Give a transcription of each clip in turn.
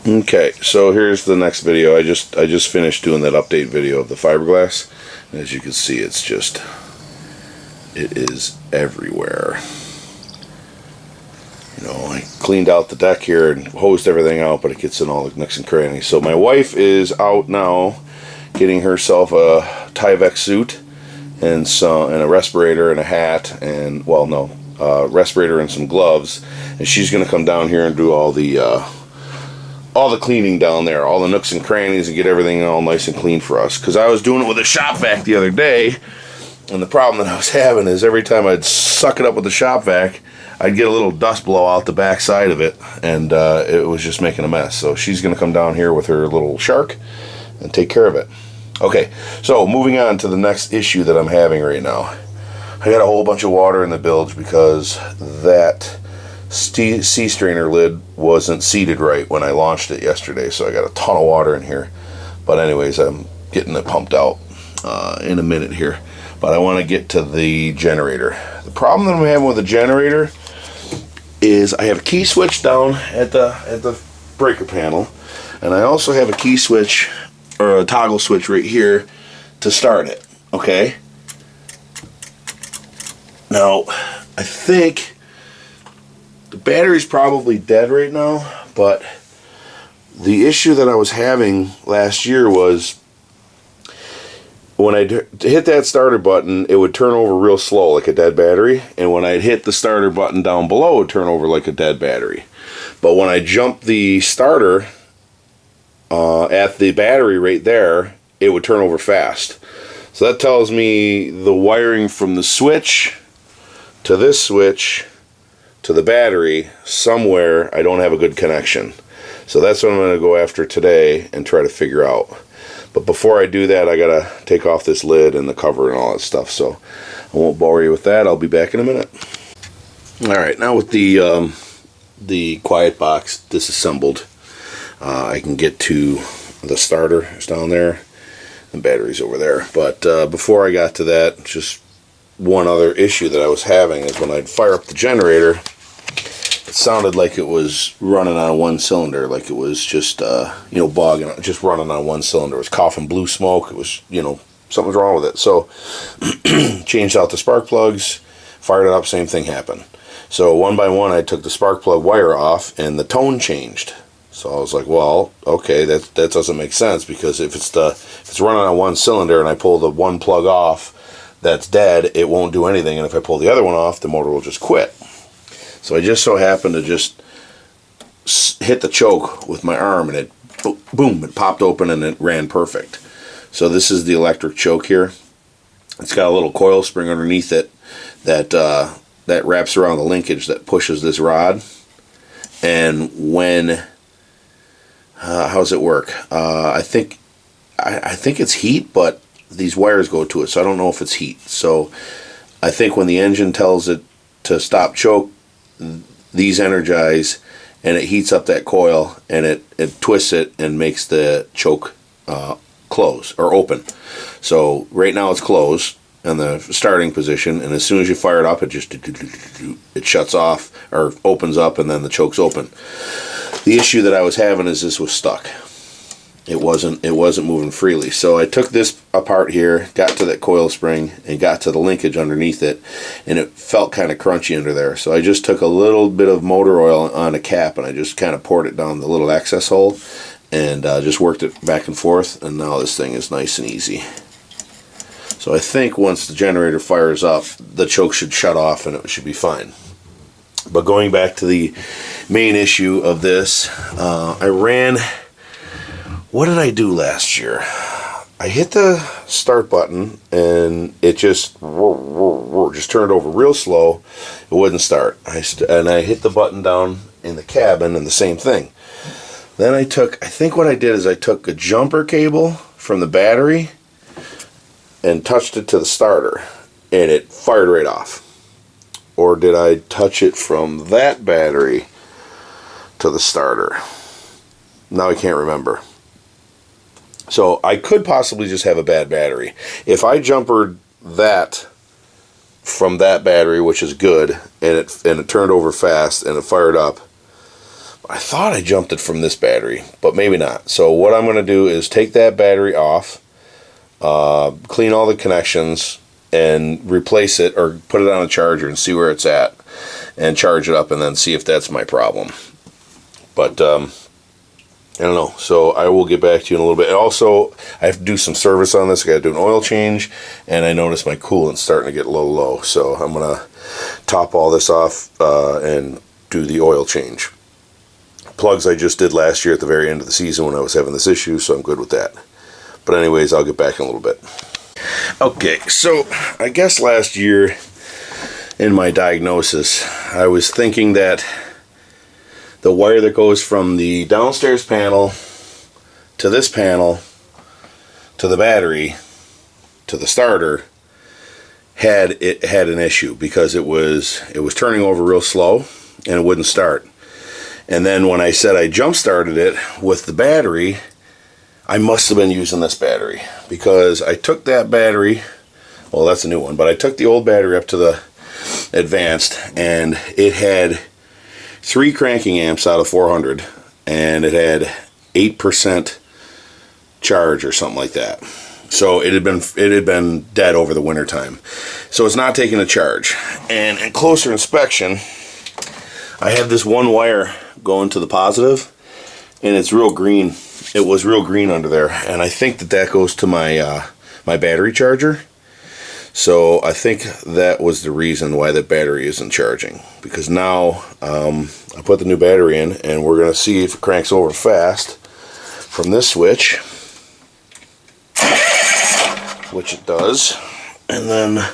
Okay, so here's the next video. I just finished doing that update video of the fiberglass. And as you can see, it is everywhere. You know, I cleaned out the deck here and hosed everything out, but it gets in all the nooks and crannies. So my wife is out now getting herself a Tyvek suit and a respirator and a hat and, well, no, respirator and some gloves, and she's going to come down here and do all the cleaning down there, all the nooks and crannies, and get everything all nice and clean for us. Because I was doing it with a shop vac the other day, and the problem that I was having is every time I'd suck it up with the shop vac, I'd get a little dust blow out the back side of it, and it was just making a mess. So she's going to come down here with her little shark and take care of it. Okay, so moving on to the next issue that I'm having right now. I got a whole bunch of water in the bilge because that sea strainer lid wasn't seated right when I launched it yesterday, so I got a ton of water in here. But anyways, I'm getting it pumped out in a minute here. But I want to get to the generator. The problem that I'm having with the generator is I have a key switch down at the breaker panel, and I also have a key switch or a toggle switch right here to start it. Okay. Now, I think the battery's probably dead right now, but the issue that I was having last year was when I'd hit that starter button, it would turn over real slow like a dead battery, and when I'd hit the starter button down below, it would turn over like a dead battery. But when I jumped the starter at the battery right there, it would turn over fast. So that tells me the wiring from the switch to this switch to the battery, somewhere I don't have a good connection. So that's what I'm going to go after today and try to figure out. But before I do that, I got to take off this lid and the cover and all that stuff. So I won't bore you with that. I'll be back in a minute. Alright, now with the quiet box disassembled, I can get to the starter. It's down there. The battery's over there. But before I got to that, just one other issue that I was having is when I'd fire up the generator, it sounded like it was running on one cylinder, like it was just, bogging, just running on one cylinder. It was coughing blue smoke. It was, something was wrong with it. So, changed out the spark plugs, fired it up, same thing happened. So, one by one, I took the spark plug wire off, and the tone changed. So I was like, well, okay, that doesn't make sense, because if it's running on one cylinder and I pull the one plug off that's dead, it won't do anything, and if I pull the other one off, the motor will just quit. So I just so happened to just hit the choke with my arm, and it, boom, it popped open and it ran perfect. So this is the electric choke here. It's got a little coil spring underneath it that wraps around the linkage that pushes this rod. And when how does it work? I think it's heat, but these wires go to it, so I don't know if it's heat. So I think when the engine tells it to stop choke, these energize, and it heats up that coil, and it twists it and makes the choke close or open. So right now it's closed in the starting position, and as soon as you fire it up, it shuts off or opens up, and then the choke's open. The issue that I was having is this was stuck. It wasn't moving freely. So I took this apart here, got to that coil spring, and got to the linkage underneath it, and it felt kind of crunchy under there. So I just took a little bit of motor oil on a cap, and I just kind of poured it down the little access hole, and just worked it back and forth, and now this thing is nice and easy. So I think once the generator fires up, the choke should shut off and it should be fine. But going back to the main issue of this, I ran... What did I do last year? I hit the start button and it just turned over real slow. It wouldn't start. And I hit the button down in the cabin and the same thing. Then I think what I did is I took a jumper cable from the battery and touched it to the starter, and it fired right off. Or did I touch it from that battery to the starter? Now I can't remember. So I could possibly just have a bad battery. If I jumpered that from that battery, which is good, and it turned over fast and it fired up, I thought I jumped it from this battery, but maybe not. So what I'm going to do is take that battery off, clean all the connections, and replace it or put it on a charger and see where it's at, and charge it up, and then see if that's my problem. But I don't know. So I will get back to you in a little bit. And also, I have to do some service on this. I got to do an oil change, and I noticed my coolant's starting to get a little low. So I'm gonna top all this off and do the oil change. Plugs I just did last year at the very end of the season when I was having this issue, so I'm good with that. But anyways, I'll get back in a little bit. Okay, so I guess last year in my diagnosis, I was thinking that the wire that goes from the downstairs panel to this panel to the battery to the starter had an issue, because it was turning over real slow and it wouldn't start. And then when I said I jump started it with the battery, I must have been using this battery, because I took that battery, well, that's a new one, but I took the old battery up to the advanced, and it had 3 cranking amps out of 400, and it had 8% charge or something like that. So it had been dead over the winter time. So it's not taking a charge. And in closer inspection, I had this one wire going to the positive, and it's real green. It was real green under there, and I think that goes to my my battery charger. So I think that was the reason why the battery isn't charging, because now I put the new battery in, and we're going to see if it cranks over fast from this switch, which it does, and then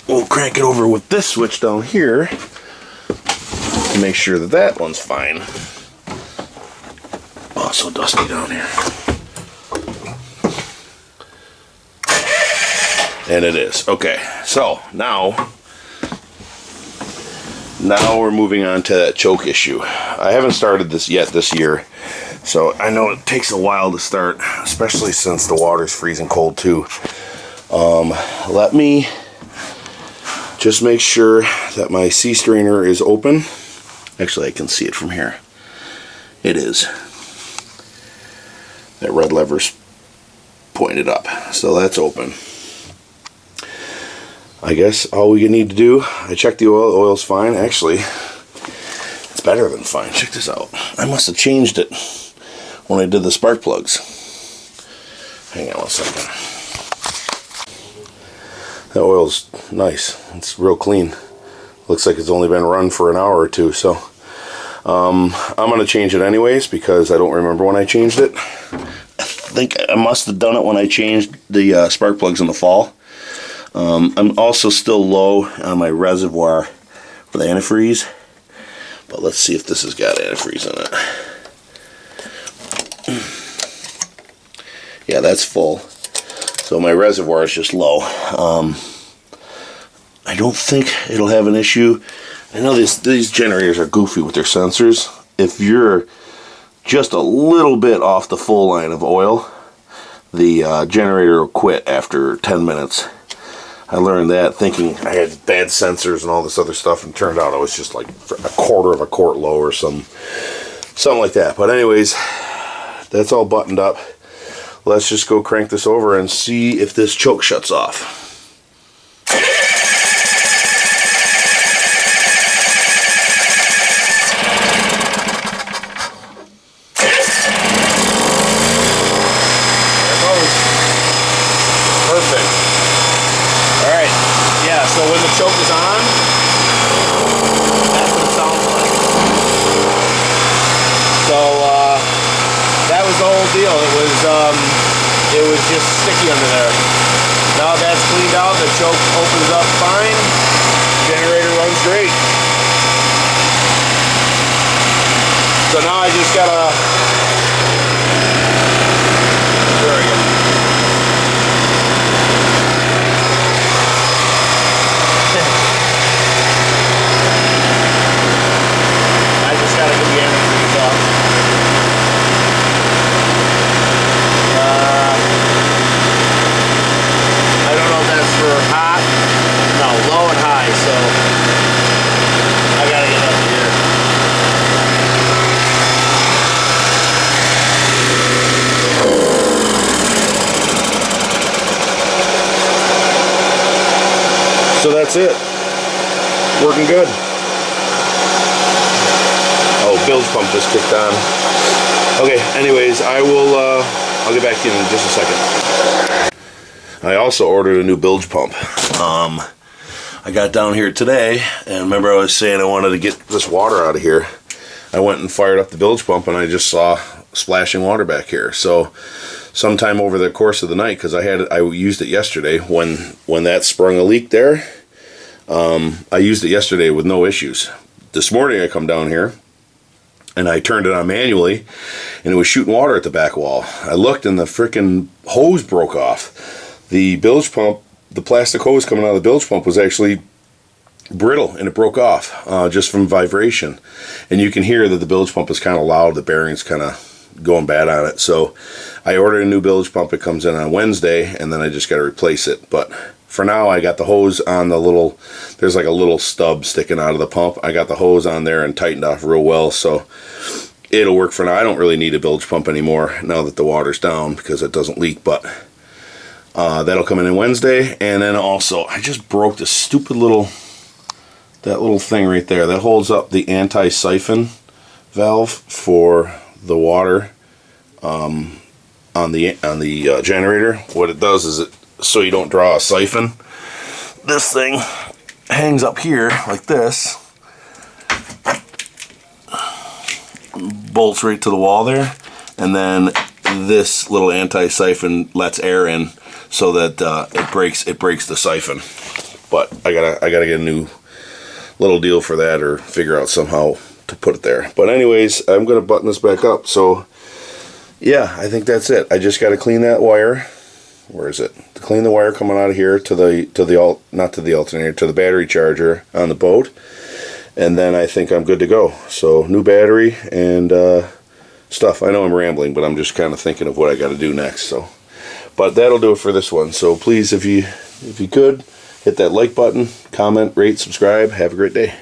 we'll crank it over with this switch down here to make sure that that one's fine. Oh, so dusty down here. And it is. Okay, so now we're moving on to that choke issue. I haven't started this yet this year, so I know it takes a while to start, especially since the water's freezing cold too. Let me just make sure that my sea strainer is open. Actually, I can see it from here. It is. That red lever's pointed up, so that's open. I guess all we need to do, I checked the oil, the oil's fine. Actually, it's better than fine. Check this out. I must have changed it when I did the spark plugs. Hang on one second. That oil's nice. It's real clean. Looks like it's only been run for an hour or two, so I'm going to change it anyways, because I don't remember when I changed it. I think I must have done it when I changed the spark plugs in the fall. I'm also still low on my reservoir for the antifreeze, but let's see if this has got antifreeze in it. Yeah, that's full. So my reservoir is just low. I don't think it'll have an issue. I know these generators are goofy with their sensors. If you're just a little bit off the full line of oil, the generator will quit after 10 minutes. I learned that thinking I had bad sensors and all this other stuff, and turned out I was just like a quarter of a quart low or something like that. But anyways, that's all buttoned up. Let's just go crank this over and see if this choke shuts off. So when the choke is on, that's what it sounds like. So that was the whole deal. It was just sticky under there. Now that's cleaned out, the choke opens up fine, generator runs great. So now I just gotta, there we go. Gotta get the antifreeze off. I don't know if that's for hot. No, low and high, so I gotta get up here. So that's it. Working good. Oh, bilge pump just kicked on. Okay, anyways, I'll get back to you in just a second. I also ordered a new bilge pump. I got down here today, and remember I was saying I wanted to get this water out of here. I went and fired up the bilge pump, and I just saw splashing water back here. So sometime over the course of the night, because I used it yesterday when that sprung a leak there. I used it yesterday with no issues. This morning I come down here and I turned it on manually, and it was shooting water at the back wall. I looked and the freaking hose broke off. The bilge pump, the plastic hose coming out of the bilge pump was actually brittle, and it broke off just from vibration. And you can hear that the bilge pump is kind of loud. The bearing's kind of going bad on it. So I ordered a new bilge pump. It comes in on Wednesday, and then I just got to replace it. But for now, I got the hose on the little, there's like a little stub sticking out of the pump. I got the hose on there and tightened off real well, so it'll work for now. I don't really need a bilge pump anymore now that the water's down, because it doesn't leak. But that'll come in Wednesday. And then also, I just broke the stupid little, that little thing right there that holds up the anti-siphon valve for the water on the generator. What it does is so you don't draw a siphon, this thing hangs up here like this, bolts right to the wall there, and then this little anti-siphon lets air in so that it breaks the siphon. But I gotta get a new little deal for that, or figure out somehow to put it there. But anyways, I'm gonna button this back up. So yeah, I think that's it. I just gotta clean that wire. Where is it? To clean the wire coming out of here to the battery charger on the boat, and then I think I'm good to go. So new battery and stuff. I know I'm rambling, but I'm just kind of thinking of what I got to do next. So, but that'll do it for this one. So please, if you could, hit that like button, comment, rate, subscribe. Have a great day.